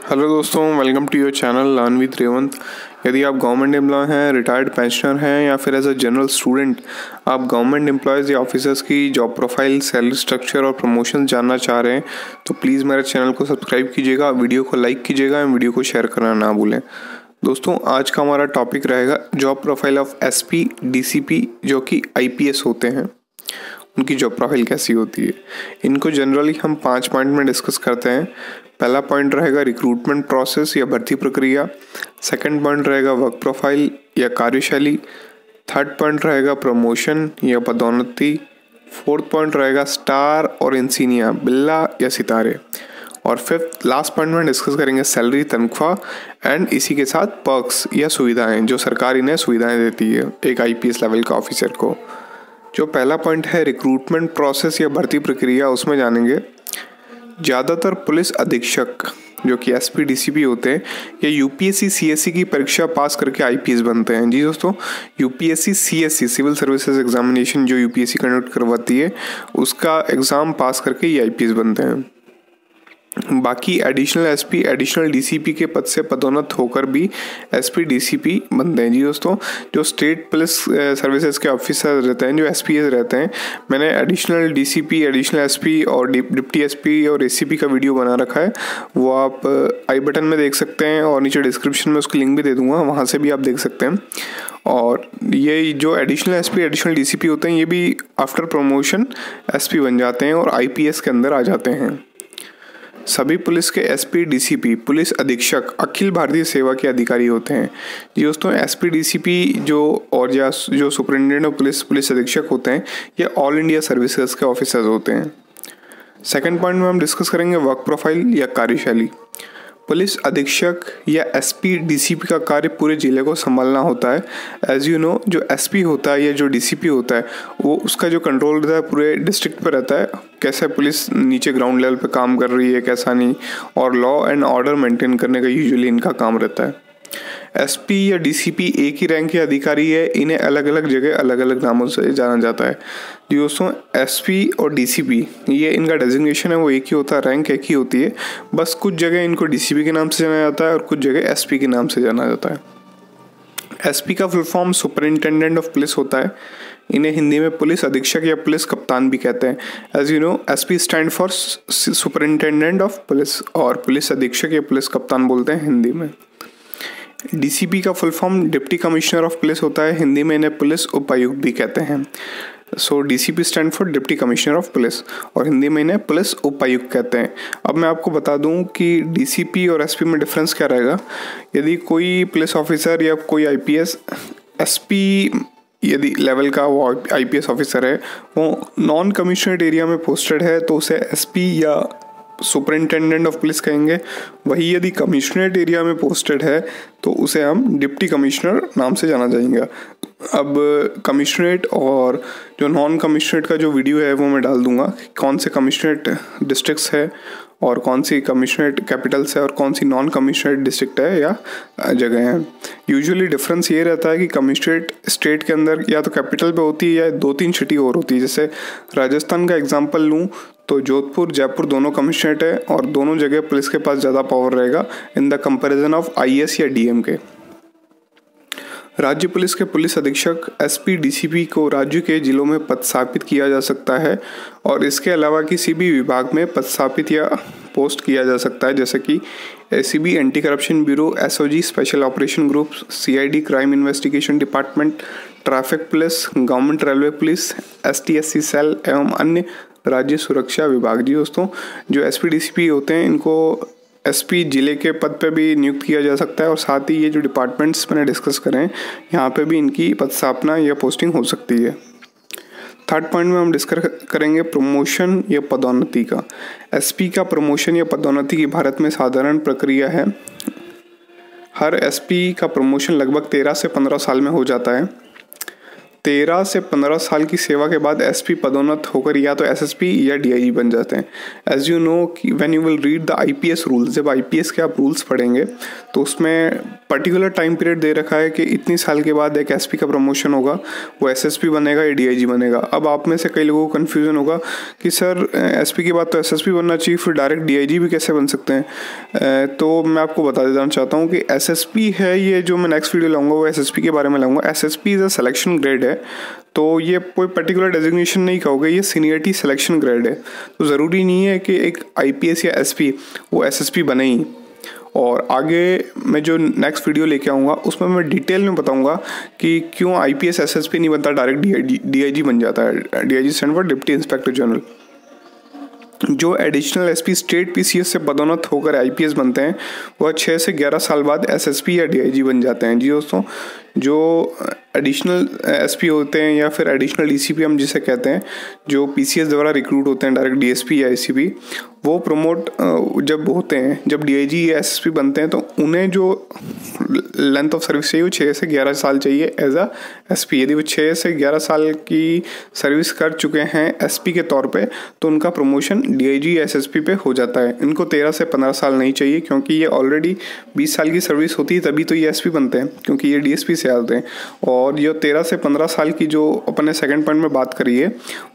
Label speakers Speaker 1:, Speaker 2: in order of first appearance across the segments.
Speaker 1: Hello दोस्तों, welcome to your channel learn with Revant. यदि आप गवर्नमेंट एम्प्लॉय हैं, रिटायर्ड पेंशनर हैं या फिर एज अ जनरल स्टूडेंट आप गवर्नमेंट एम्प्लॉयज़ या ऑफिसर्स की जॉब प्रोफाइल, सैलरी स्ट्रक्चर और प्रमोशन जानना चाह रहे हैं तो प्लीज़ मेरे चैनल को सब्सक्राइब कीजिएगा, वीडियो को लाइक कीजिएगा एंड वीडियो को शेयर करना ना भूलें। दोस्तों, आज का हमारा टॉपिक रहेगा job profile of SP, DCP जो कि आईपीएस होते हैं, उनकी जॉब प्रोफाइल कैसी होती है। इनको जनरली हम 5 पॉइंट में डिस्कस करते हैं। पहला पॉइंट रहेगा रिक्रूटमेंट प्रोसेस या भर्ती प्रक्रिया। सेकंड पॉइंट रहेगा वर्क प्रोफाइल या कार्यशैली। थर्ड पॉइंट रहेगा प्रमोशन या पदोन्नति। फोर्थ पॉइंट रहेगा स्टार और इंसीनिया, बिल्ला या सितारे। और फिफ्थ लास्ट पॉइंट में डिस्कस करेंगे सैलरी, तनख्वाह एंड इसी के साथ पर्क्स या सुविधाएं जो सरकार इन्हें सुविधाएं देती है एक आईपीएस लेवल का ऑफिसर को। जो पहला पॉइंट है रिक्रूटमेंट प्रोसेस या भर्ती प्रक्रिया, उसमें जानेंगे ज़्यादातर पुलिस अधीक्षक जो कि एसपी डीसीपी होते हैं या यूपीएससी सीएससी की परीक्षा पास करके आईपीएस बनते हैं। जी दोस्तों, UPSC CSC civil services examination जो यूपीएससी कंडक्ट करवाती है उसका एग्ज़ाम पास करके ये आईपीएस बनते हैं। बाकी एडिशनल एसपी, एडिशनल डीसीपी के पद से पदोन्नत होकर भी एसपी डीसीपी बनते हैं। जी दोस्तों, जो स्टेट पुलिस सर्विसेज के ऑफिसर रहते हैं, जो एसपीएस रहते हैं, मैंने एडिशनल डीसीपी, एडिशनल एसपी और डिप्टी एसपी और एसीपी का वीडियो बना रखा है। वो आप आई बटन में देख सकते हैं और नीचे डिस्क्रिप्शन में उसकी लिंक भी दे दूंगा, वहाँ से भी आप देख सकते हैं। और ये जो एडिशनल एसपी, एडिशनल डीसीपी होते हैं, ये भी आफ्टर प्रमोशन एसपी बन जाते हैं और आईपीएस के अंदर आ जाते हैं। सभी पुलिस के एसपी डीसीपी पुलिस अधीक्षक अखिल भारतीय सेवा के अधिकारी होते हैं। जी दोस्तों, एसपी डीसीपी जो सुपरिटेंडेंट ऑफ पुलिस, पुलिस अधीक्षक होते हैं, ये ऑल इंडिया सर्विसेज के ऑफिसर्स होते हैं। सेकंड पॉइंट में हम डिस्कस करेंगे वर्क प्रोफाइल या कार्यशैली। पुलिस अधीक्षक या एसपी डीसीपी का कार्य पूरे जिले को संभालना होता है। एज यू नो, जो एसपी होता है या जो डीसीपी होता है वो उसका जो कंट्रोल रहता है पूरे डिस्ट्रिक्ट पर रहता है, कैसे पुलिस नीचे ग्राउंड लेवल पे काम कर रही है, कैसा नहीं, और लॉ एंड ऑर्डर मेंटेन करने का यूजुअली इनका काम रहता है। एसपी या डीसीपी एक ही रैंक के अधिकारी है, इन्हें अलग अलग जगह अलग अलग नामों से जाना जाता है। जी दोस्तों, एसपी और डीसीपी ये इनका डेजिग्नेशन है, वो एक ही होता है, रैंक एक ही होती है। बस कुछ जगह इनको डीसीपी के नाम से जाना जाता है और कुछ जगह एसपी के नाम से जाना जाता है। एसपी का full form superintendent of police होता है। इन्हें हिंदी में पुलिस अधीक्षक या पुलिस कप्तान भी कहते हैं। As you know, SP stand for superintendent of police और पुलिस अधीक्षक या पुलिस कप्तान बोलते हैं हिंदी में। डीसीपी का full form deputy commissioner of police होता है, हिंदी में इन्हें पुलिस उपायुक्त भी कहते हैं। So DCP stand for deputy commissioner of police और हिंदी में इन्हें पुलिस उपायुक्त कहते हैं। अब मैं आपको बता दूं कि डीसीपी और एसपी में डिफरेंस क्या रहेगा। यदि कोई पुलिस ऑफिसर या कोई आईपीएस एसपी यदि लेवल का वो आईपीएस ऑफिसर है, वो नॉन कमिश्नर्ड एरिया में पोस्टेड है तो उसे एसपी या सुपरिटेंडेंट ऑफ पुलिस कहेंगे। वही यदि कमिश्नरेट एरिया में पोस्टेड है तो उसे हम डिप्टी कमिश्नर नाम से जाना जाएंगे। अब कमिश्नरेट और जो नॉन कमिश्नरेट का जो वीडियो है वो मैं डाल दूंगा, कौन से कमिश्नरेट डिस्ट्रिक्ट्स है और कौन सी कमिश्नरेट कैपिटल्स है और कौन सी नॉन कमिश्नरेट डिस्ट्रिक्ट है या जगह है। यूजुअली डिफरेंस ये रहता है कि कमिश्नरेट स्टेट के अंदर या तो कैपिटल पे होती है या 2-3 सिटी और होती है। जैसे राजस्थान का एग्जांपल लूँ तो जोधपुर, जयपुर दोनों कमिश्नरेट है और दोनों जगह पुलिस के पास ज़्यादा पावर रहेगा in the comparison of IAS या डीएम के। राज्य पुलिस के पुलिस अधीक्षक एसपी डीसीपी को राज्य के जिलों में पदस्थापित किया जा सकता है और इसके अलावा किसी भी विभाग में पदस्थापित या पोस्ट किया जा सकता है, जैसे कि ACB anti corruption bureau, SOG special operation group, CID crime investigation department, traffic police, government railway police, STSC cell एवं अन्य राज्य सुरक्षा विभाग। जी दोस्तों, जो एसपी डीसीपी होते हैं इनको एसपी जिले के पद पे भी नियुक्त किया जा सकता है और साथ ही ये जो डिपार्टमेंट्स मैंने डिस्कस करें यहाँ पे भी इनकी पदस्थापना या पोस्टिंग हो सकती है। थर्ड पॉइंट में हम डिस्कस करेंगे प्रमोशन या पदोन्नति का। एसपी का प्रमोशन या पदोन्नति की भारत में साधारण प्रक्रिया है। हर एसपी का प्रमोशन लगभग 13 से 15 साल में हो जाता है। 13 से 15 साल की सेवा के बाद एसपी पदोन्नत होकर या तो एसएसपी या डीआईजी बन जाते हैं। एज यू नो कि when you will read the IPS rules, जब आईपीएस के आप रूल्स पढ़ेंगे तो उसमें पर्टिकुलर टाइम पीरियड दे रखा है कि इतनी साल के बाद एक एसपी का प्रमोशन होगा, वो एसएसपी बनेगा या डीआईजी बनेगा। अब आप में से कई लोगों को कन्फ्यूजन होगा कि सर एसपी के बाद तो एसएसपी बनना चाहिए, फिर डायरेक्ट डीआईजी भी कैसे बन सकते हैं। तो मैं आपको बता देना चाहता हूँ कि एसएसपी है, ये जो मैं नेक्स्ट वीडियो लाऊंगा वो एसएसपी के बारे में लाऊंगा। SSP is a selection grade है, तो ये कोई पर्टिकुलर डेजिग्नेशन नहीं कहोगे, ये सीनियरिटी सिलेक्शन ग्रेड है। तो ज़रूरी नहीं है कि एक आईपीएस या एसपी वो एसएसपी बने ही। और आगे मैं जो नेक्स्ट वीडियो लेके आऊँगा उसमें मैं डिटेल में बताऊँगा कि क्यों आईपीएस एसएसपी नहीं बनता, डायरेक्ट डीआईजी बन जाता है। DIG stand for deputy inspector general. जो एडिशनल एसपी स्टेट पीसीएस से पदोन्नत होकर आईपीएस बनते हैं वह 6 से 11 साल बाद एसएसपी या डीआईजी बन जाते हैं। जी दोस्तों, जो एडिशनल एसपी होते हैं या फिर एडिशनल डीसीपी हम जिसे कहते हैं, जो पीसीएस द्वारा रिक्रूट होते हैं डायरेक्ट डीएसपी या एसीपी, वो प्रमोट जब होते हैं, जब डीआईजी या एसएसपी बनते हैं तो उन्हें जो लेंथ ऑफ सर्विस चाहिए वो 6 से 11 साल चाहिए एज अ एसपी। यदि वो 6 से 11 साल की सर्विस कर चुके हैं एसपी के तौर पे तो उनका प्रमोशन डीआईजी या एसएसपी पे हो जाता है। इनको 13 से 15 साल नहीं चाहिए, क्योंकि ये ऑलरेडी 20 साल की सर्विस होती है तभी तो ये एसपी बनते हैं, क्योंकि ये डीएसपी से आते हैं। और ये 13 से 15 साल की जो अपने सेकंड पॉइंट में बात करी है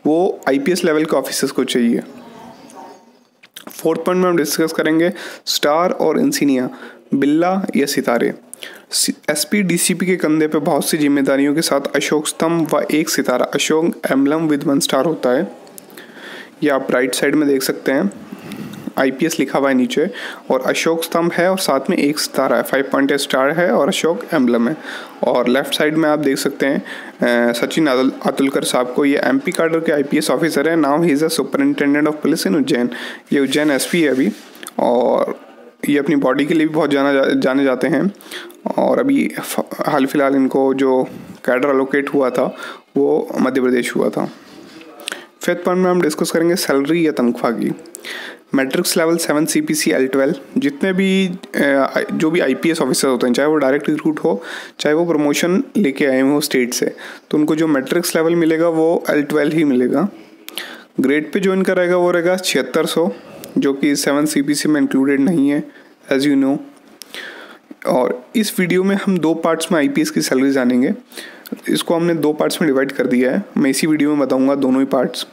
Speaker 1: वो आईपीएस लेवल के ऑफिसर्स को चाहिए। फोर्थ पॉइंट में हम डिस्कस करेंगे स्टार और इंसिनिया, बिल्ला या सितारे। एसपी डीसीपी के कंधे पे बहुत सी जिम्मेदारियों के साथ अशोक स्तंभ व एक सितारा, अशोक एम्बलम विद 1 स्टार होता है। ये आप राइट साइड में देख सकते हैं, आईपीएस लिखा हुआ है नीचे और अशोक स्तंभ है और साथ में एक सितारा है, 5 पॉइंटेड स्टार है और अशोक एम्बलम है। और लेफ्ट साइड में आप देख सकते हैं सचिन अतुलकर साहब को, ये एमपी कैडर के आईपीएस ऑफिसर है। Now he is a superintendent of police in Ujjain. ये उज्जैन एसपी है अभी, और ये अपनी बॉडी के लिए भी बहुत जाने जाते हैं। और अभी हाल फिलहाल इनको जो कैडर एलोकेट हुआ था वो मध्य प्रदेश हुआ था। फिफ्थ पॉइंट में हम डिस्कस करेंगे सैलरी या तनख्वाह की। मैट्रिक्स लेवल 7 CPC L12 जितने भी जो भी आईपीएस ऑफिसर होते हैं, चाहे वो डायरेक्ट रिक्रूट हो चाहे वो प्रमोशन लेके आए हो स्टेट से, तो उनको जो मैट्रिक्स लेवल मिलेगा वो L12 ही मिलेगा। ग्रेड पे जो इनका रहेगा वो रहेगा 7600, जो कि 7 CPC में इंक्लूडेड नहीं है एज यू नो। और इस वीडियो में हम 2 पार्ट्स में आईपीएस की सैलरी जानेंगे। इसको हमने 2 पार्ट्स में डिवाइड कर दिया है, मैं इसी वीडियो में बताऊंगा दोनों ही पार्ट्स।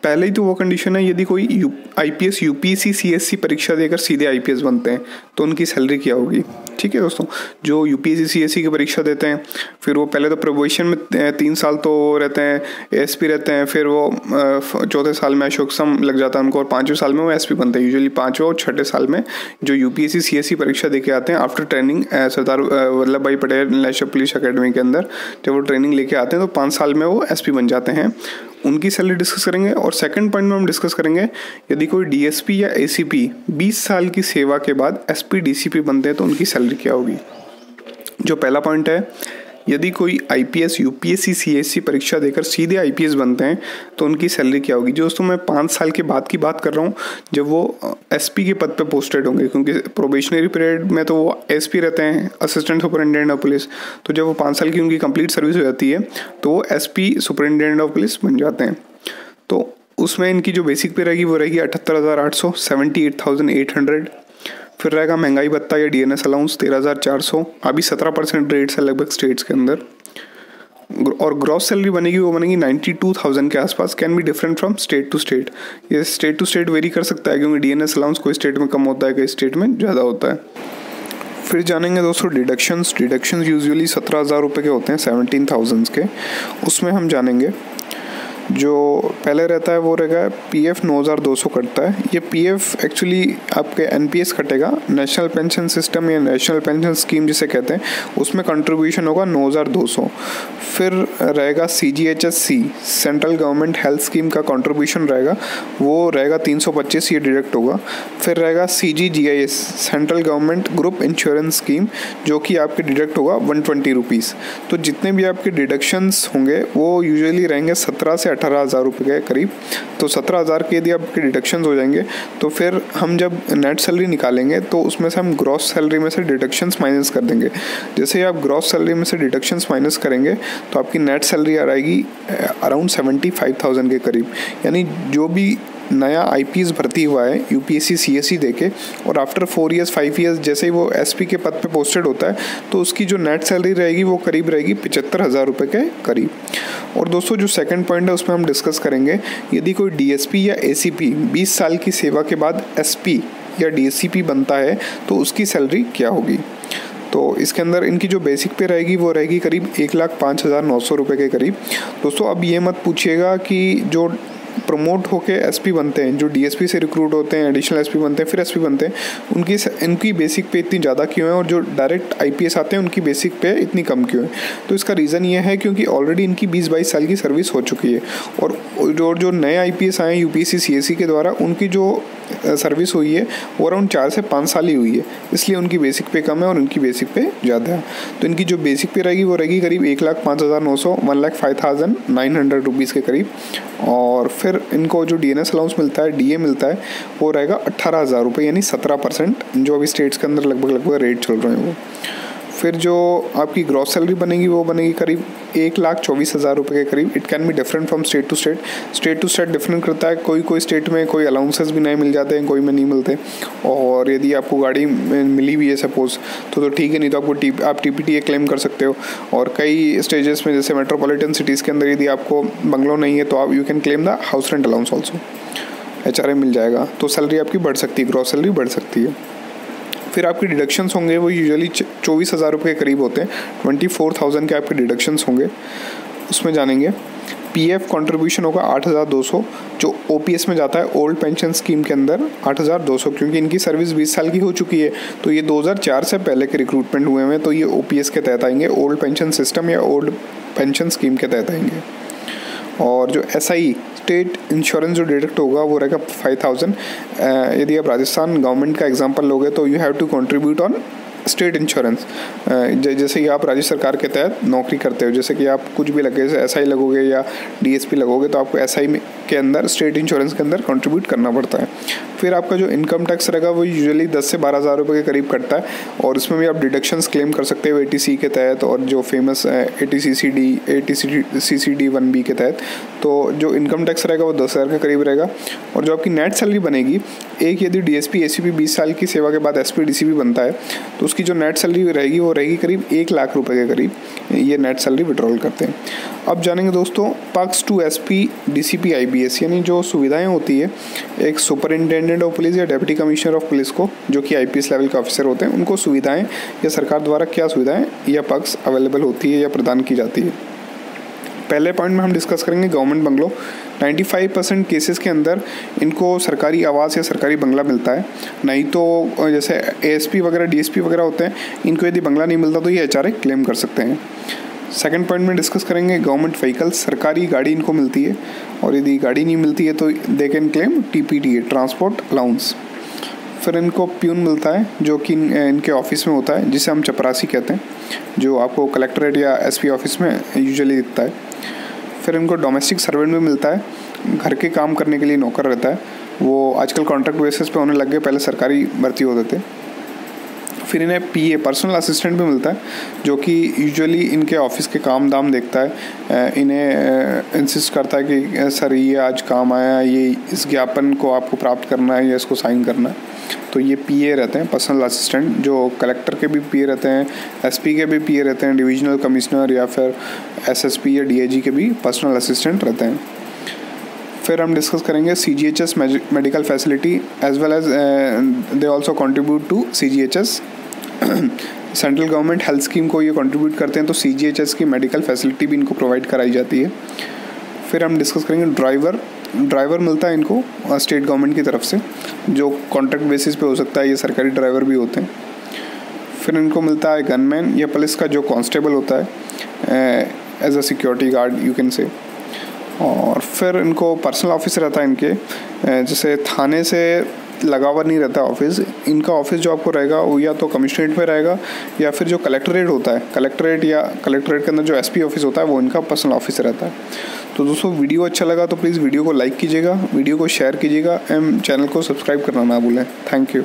Speaker 1: पहले ही तो वो कंडीशन है यदि कोई आईपीएस यूपीएससी सीएससी परीक्षा देकर सीधे आईपीएस बनते हैं तो उनकी सैलरी क्या होगी। ठीक है दोस्तों, जो यूपीएससी सीएससी की परीक्षा देते हैं फिर वो पहले तो प्रोबेशन में 3 साल तो रहते हैं, एसपी रहते हैं, फिर वो 4थे साल में अशोक स्तंभ लग जाता है उनको, और 5वें साल में वो एसपी बनते हैं। यूजुअली 5वें और 6ठे साल में जो यूपीएससी सीएससी परीक्षा देके आते हैं आफ्टर ट्रेनिंग सरदार वल्लभ भाई पटेल नेशनल पुलिस अकेडमी के अंदर, जब वो ट्रेनिंग लेके आते हैं तो 5 साल में वो एसपी बन जाते हैं। उनकी सैलरी डिस्कस करेंगे। और सेकंड पॉइंट में हम डिस्कस करेंगे यदि कोई डीएसपी या एसीपी 20 साल की सेवा के बाद एसपी डीसीपी बनते हैं तो उनकी सैलरी क्या होगी। जो पहला पॉइंट है, यदि कोई आईपीएस यूपीएससी सीएससी परीक्षा देकर सीधे आईपीएस बनते हैं तो उनकी सैलरी क्या होगी। जो दोस्तों मैं 5 साल के बाद की बात कर रहा हूँ जब वो एसपी के पद पे पोस्टेड होंगे, क्योंकि प्रोबेशनरी पीरियड में तो वो एसपी रहते हैं, असिस्टेंट सुपरिटेंडेंट ऑफ पुलिस। तो जब वो 5 साल की उनकी कंप्लीट सर्विस हो जाती है तो वो एसपी सुपरिटेंडेंट ऑफ पुलिस बन जाते हैं। तो उसमें इनकी जो बेसिक पे रहेगी वो रहेगी 78,800, 78,800। फिर रहेगा महंगाई भत्ता या डीएनएस अलाउंस 13,400, अभी 17% रेट्स है लगभग स्टेट्स के अंदर। और ग्रॉस सैलरी बनेगी वो बनेगी 92,000 के आसपास। Can be different from state to state, ये स्टेट टू स्टेट वेरी कर सकता है क्योंकि डीएनएस अलाउंस कोई स्टेट में कम होता है कई स्टेट में ज़्यादा होता है। फिर जानेंगे दोस्तों डिडक्शंस यूजुअली 17,000 रुपये के होते हैं 17,000 के। उसमें हम जानेंगे जो पहले रहता है वो रहेगा पीएफ 9,200 कटता है। ये पीएफ एक्चुअली आपके एनपीएस कटेगा, नेशनल पेंशन सिस्टम या नेशनल पेंशन स्कीम जिसे कहते हैं, उसमें कंट्रीब्यूशन होगा 9,200। फिर रहेगा CGHSC central government health scheme का कंट्रीब्यूशन रहेगा, वो रहेगा 325, ये डिडक्ट होगा। फिर रहेगा CGGIS central government group insurance scheme, जो कि आपके डिडक्ट होगा 120 रुपीज़। तो जितने भी आपके डिडक्शंस होंगे वो यूजुअली रहेंगे 17 से 18,000 रुपये के करीब। तो 17,000 के यदि आपके डिडक्शन हो जाएंगे तो फिर हम जब नेट सैलरी निकालेंगे तो उसमें से हम ग्रॉस सैलरी में से डिडक्शंस माइनस कर देंगे। जैसे ही आप ग्रॉस सैलरी में से डिडक्शंस माइनस करेंगे तो आपकी नेट सैलरी आ जाएगी अराउंड 75,000 के करीब। यानी जो भी नया आईपीएस भर्ती हुआ है यूपीएससी सीएससी देके और आफ्टर 4 ईयर्स 5 ईयर्स जैसे ही वो एसपी के पद पे पोस्टेड होता है तो उसकी जो नेट सैलरी रहेगी वो करीब रहेगी 75,000 रुपये के करीब। और दोस्तों जो सेकंड पॉइंट है उसमें हम डिस्कस करेंगे, यदि कोई डीएसपी या एसीपी 20 साल की सेवा के बाद एसपी या डीसीपी बनता है तो उसकी सैलरी क्या होगी। तो इसके अंदर इनकी जो बेसिक पे रहेगी वो रहेगी करीब 1,05,900 रुपये के करीब। दोस्तों अब ये मत पूछिएगा कि जो प्रमोट होके एसपी बनते हैं, जो डीएसपी से रिक्रूट होते हैं, एडिशनल एसपी बनते हैं, फिर एसपी बनते हैं, इनकी बेसिक पे इतनी ज़्यादा क्यों है और जो डायरेक्ट आईपीएस आते हैं उनकी बेसिक पे इतनी कम क्यों है। तो इसका रीज़न ये है क्योंकि ऑलरेडी इनकी 20-22 साल की सर्विस हो चुकी है और जो नए आईपीएस आए हैं यूपीएससी सीएससी के द्वारा उनकी जो सर्विस हुई है वो अराउंड 4 से 5 साल ही हुई है, इसलिए उनकी बेसिक पे कम है और उनकी बेसिक पे ज़्यादा है। तो इनकी जो बेसिक पे रहेगी वो रहेगी करीब 1,05,900 1,05,900 रुपीज़ के करीब। और फिर इनको जो डीएनएस अलाउंस मिलता है, डीए मिलता है, वो रहेगा 18,000 रुपये यानी 17%, जो अभी स्टेट्स के अंदर लगभग रेट चल रहे हैं वो। फिर जो आपकी ग्रॉस सैलरी बनेगी वो बनेगी करीब 1,24,000 रुपये के करीब। It can be different from state to state different करता है। कोई स्टेट में कोई अलाउंसेस भी नहीं मिल जाते हैं, कोई में नहीं मिलते। और यदि आपको गाड़ी मिली हुई है सपोज तो ठीक है, नहीं तो आपको आप टीपीटीए क्लेम कर सकते हो। और कई स्टेजेस में जैसे मेट्रोपॉलिटन सिटीज़ के अंदर यदि आपको बंगलो नहीं है तो आप you can claim the house rent allowance also, HRA मिल जाएगा। तो सैलरी आपकी बढ़ सकती है, ग्रॉस सैलरी बढ़ सकती है। फिर आपके डिडक्शंस होंगे वो यूजुअली 24,000 रुपये के करीब होते हैं, 24,000 के आपके डिडक्शंस होंगे। उसमें जानेंगे पीएफ कंट्रीब्यूशन होगा 8,200, जो ओपीएस में जाता है ओल्ड पेंशन स्कीम के अंदर 8,200, क्योंकि इनकी सर्विस 20 साल की हो चुकी है तो ये 2004 से पहले के रिक्रूटमेंट हुए हैं, तो ये ओपीएस के तहत आएंगे, ओल्ड पेंशन सिस्टम या ओल्ड पेंशन स्कीम के तहत आएंगे। और जो एसआई स्टेट इंश्योरेंस जो डिडक्ट होगा वो रहेगा 5,000। यदि आप राजस्थान गवर्नमेंट का एग्जांपल लोगे तो you have to contribute on state insurance. जैसे कि आप राज्य सरकार के तहत नौकरी करते हो, जैसे कि आप कुछ भी लगे, जैसे एसआई लगोगे या डीएसपी लगोगे तो आपको एसआई के अंदर स्टेट इंश्योरेंस के अंदर कंट्रीब्यूट करना पड़ता है। फिर आपका जो इनकम टैक्स रहेगा वो यूजुअली 10 से 12,000 रुपये के करीब कटता है और इसमें भी आप डिडक्शंस क्लेम कर सकते हो एटीसी के तहत और जो फेमस एटीसीडी 1B के तहत। तो जो इनकम टैक्स रहेगा वो 10,000 के करीब रहेगा। और जो आपकी नेट सैलरी बनेगी, एक यदि डीएसपी एसीपी 20 साल की सेवा के बाद एसपी डीसीपी बनता है तो उसकी जो नेट सैलरी रहेगी वो रहेगी करीब 1 लाख रुपए के करीब, ये नेट सैलरी विड्रॉल करते हैं। अब जानेंगे दोस्तों पक्ष टू एसपी डीसीपी आईबीएस, यानी जो सुविधाएं होती है एक सुपरिंटेंडेंट ऑफ पुलिस या डेप्यूटी कमिश्नर ऑफ पुलिस को, जो कि आईपीएस लेवल के ऑफिसर होते हैं, उनको सुविधाएं या सरकार द्वारा क्या सुविधाएं या पक्ष अवेलेबल होती है या प्रदान की जाती है। पहले पॉइंट में हम डिस्कस करेंगे गवर्नमेंट बंगलो। 95% केसेस के अंदर इनको सरकारी आवास या सरकारी बंगला मिलता है, नहीं तो जैसे एएसपी वगैरह डीएसपी वगैरह होते हैं, इनको यदि बंगला नहीं मिलता तो ये HRA क्लेम कर सकते हैं। सेकंड पॉइंट में डिस्कस करेंगे गवर्नमेंट व्हीकल, सरकारी गाड़ी इनको मिलती है और यदि गाड़ी नहीं मिलती है तो they can claim TPTA transport allowance. फिर इनको प्यून मिलता है जो कि इनके ऑफिस में होता है, जिसे हम चपरासी कहते हैं, जो आपको कलेक्ट्रेट या एसपी ऑफिस में यूजुअली दिखता है। फिर इनको डोमेस्टिक सर्वेंट भी मिलता है, घर के काम करने के लिए नौकर रहता है, वो आजकल कॉन्ट्रैक्ट बेसिस पे होने लग गए, पहले सरकारी भर्ती होते थे। फिर इन्हें PA पर्सनल असिस्टेंट भी मिलता है, जो कि यूजुअली इनके ऑफिस के काम दाम देखता है, इन्हें इंसिस्ट करता है कि सर ये आज काम आया, ये इस ज्ञापन को आपको प्राप्त करना है या इसको साइन करना है, तो ये PA रहते हैं पर्सनल असिस्टेंट। जो कलेक्टर के भी PA रहते हैं, SP के भी PA रहते हैं, डिविजनल कमिश्नर या फिर SSP या DIG के भी पर्सनल असिस्टेंट रहते हैं। फिर हम डिस्कस करेंगे CGHS medical facility as well as they also contribute to CGHS। Central government health scheme को ये कंट्रीब्यूट करते हैं, तो CGHS की मेडिकल फैसिलिटी भी इनको प्रोवाइड कराई जाती है। फिर हम डिस्कस करेंगे ड्राइवर मिलता है इनको स्टेट गवर्नमेंट की तरफ से, जो कॉन्ट्रैक्ट बेसिस पे हो सकता है, ये सरकारी ड्राइवर भी होते हैं। फिर इनको मिलता है गनमैन या पुलिस का जो कांस्टेबल होता है as a security guard you can say. और फिर इनको पर्सनल ऑफिस रहता है इनके, जैसे थाने से लगा हुआ नहीं रहता ऑफिस। इनका ऑफिस जो आपको रहेगा वो या तो कमिश्नरेट में रहेगा या फिर जो कलेक्ट्रेट होता है, कलेक्ट्रेट या कलेक्ट्रेट के अंदर जो एसपी ऑफिस होता है वो इनका पर्सनल ऑफिस रहता है। तो दोस्तों वीडियो अच्छा लगा तो प्लीज़ वीडियो को लाइक कीजिएगा, वीडियो को शेयर कीजिएगा एंड चैनल को सब्सक्राइब करना ना भूलें। Thank you.